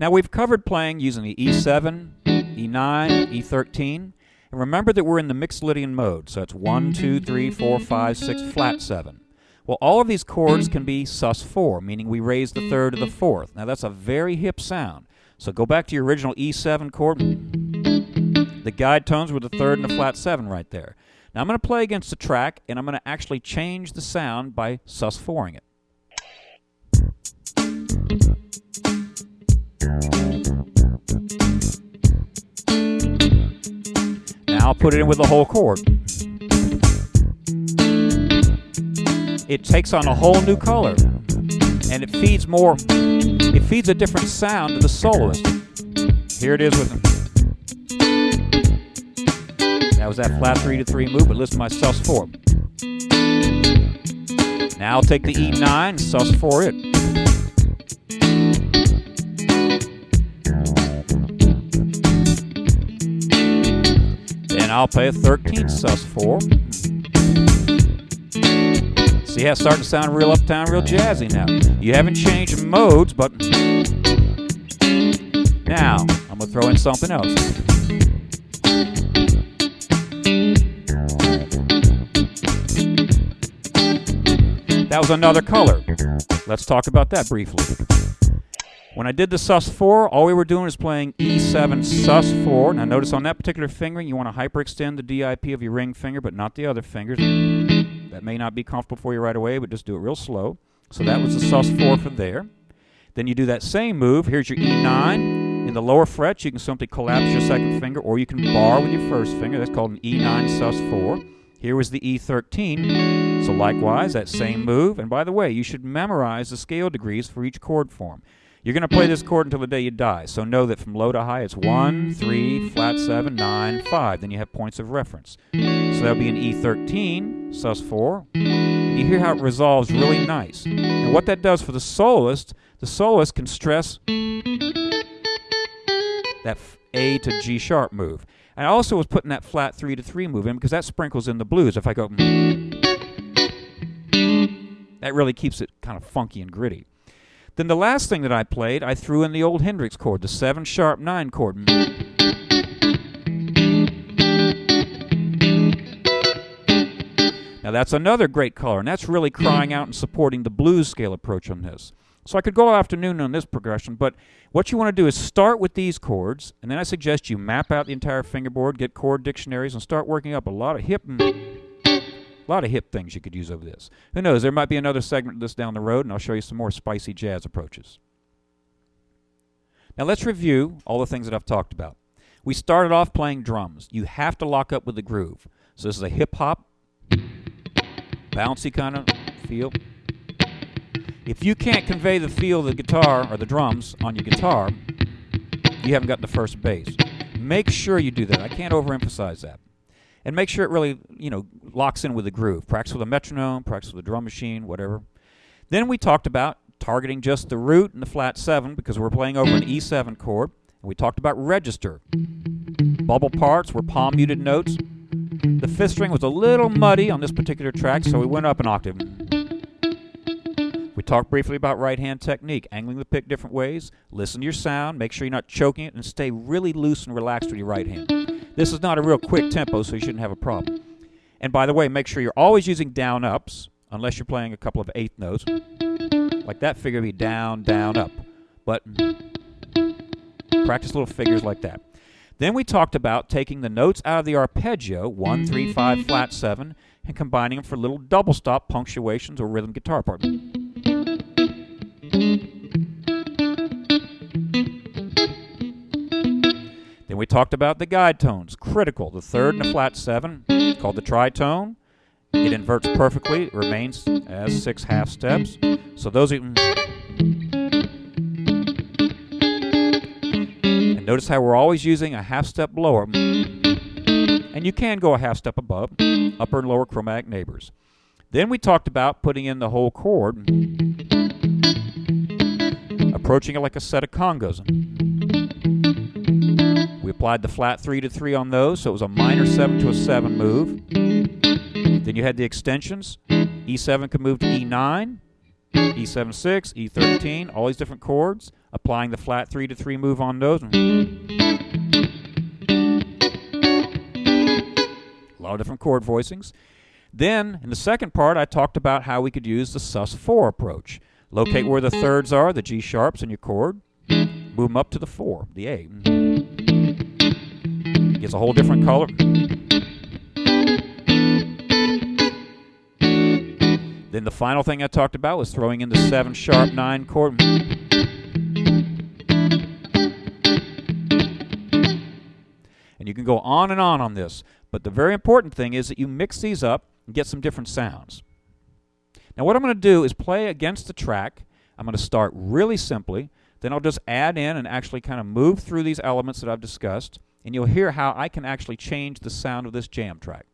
Now we've covered playing using the E7, E9, E13, and remember that we're in the Mixolydian mode, so it's 1, 2, 3, 4, 5, 6, flat 7. Well, all of these chords can be sus4, meaning we raise the third to the fourth. Now that's a very hip sound. So go back to your original E7 chord. The guide tones were the third and the flat 7 right there. Now I'm going to play against the track, and I'm going to actually change the sound by sus4ing it. Now I'll put it in with the whole chord. It takes on a whole new color, and it feeds a different sound to the soloist. Here it is with them. That was that flat 3 to 3 move, but listen to my sus4. Now I'll take the E9 and sus4 it. Then I'll play a 13 sus4. See how it's starting to sound real uptown, real jazzy now. You haven't changed modes, but now I'm going to throw in something else. That was another color. Let's talk about that briefly. When I did the sus4, all we were doing is playing E7 sus4. Now notice on that particular fingering, you want to hyperextend the DIP of your ring finger, but not the other fingers. That may not be comfortable for you right away, but just do it real slow. So that was the sus4 for there. Then you do that same move. Here's your E9. In the lower frets, you can simply collapse your second finger, or you can bar with your first finger. That's called an E9 sus4. Here was the E13. So likewise, that same move. And by the way, you should memorize the scale degrees for each chord form. You're going to play this chord until the day you die. So know that from low to high, it's 1, 3, flat 7, 9, 5. Then you have points of reference. So that'll be an E13, sus4. You hear how it resolves really nice. And what that does for the soloist can stress that A to G sharp move. And I also was putting that flat 3 to 3 move in because that sprinkles in the blues. If I go, that really keeps it kind of funky and gritty. Then the last thing that I played, I threw in the old Hendrix chord, the 7 sharp 9 chord. Now that's another great color, and that's really crying out and supporting the blues scale approach on this. So I could go afternoon on this progression, but what you want to do is start with these chords, and then I suggest you map out the entire fingerboard, get chord dictionaries, and start working up a lot of hip things you could use over this. Who knows, there might be another segment of this down the road, and I'll show you some more spicy jazz approaches. Now let's review all the things that I've talked about. We started off playing drums. You have to lock up with the groove. So this is a hip-hop, bouncy kind of feel. If you can't convey the feel of the guitar or the drums on your guitar, you haven't got the first bass. Make sure you do that. I can't overemphasize that. And make sure it really, locks in with the groove. Practice with a metronome, practice with a drum machine, whatever. Then we talked about targeting just the root and the flat 7 because we're playing over an E7 chord. And we talked about register. Bubble parts were palm muted notes. The 5th string was a little muddy on this particular track, so we went up an octave. We talked briefly about right-hand technique, angling the pick different ways. Listen to your sound, make sure you're not choking it, and stay really loose and relaxed with your right hand. This is not a real quick tempo, so you shouldn't have a problem. And by the way, make sure you're always using down-ups, unless you're playing a couple of 8th notes. Like that figure would be down, down, up. But practice little figures like that. Then we talked about taking the notes out of the arpeggio, 1, 3, 5, flat 7, and combining them for little double stop punctuations or rhythm guitar parts. Then we talked about the guide tones, critical, the 3rd and the flat 7, called the tritone. It inverts perfectly, it remains as 6 half steps. So those are... And notice how we're always using a half step lower. And you can go a half step above, upper and lower chromatic neighbors. Then we talked about putting in the whole chord, approaching it like a set of congos. We applied the flat 3 to 3 on those, so it was a minor 7 to a 7 move. Then you had the extensions. E7 could move to E9, E7-6, E13, all these different chords. applying the flat 3-3 move on those. A lot of different chord voicings. Then, in the second part, I talked about how we could use the sus4 approach. Locate where the thirds are, the G sharps in your chord. Move them up to the 4, the A. Gives a whole different color. Then the final thing I talked about was throwing in the 7 sharp 9 chord. And you can go on and on this. But the very important thing is that you mix these up and get some different sounds. Now what I'm going to do is play against the track. I'm going to start really simply. Then I'll just add in and actually kind of move through these elements that I've discussed. And you'll hear how I can actually change the sound of this jam track.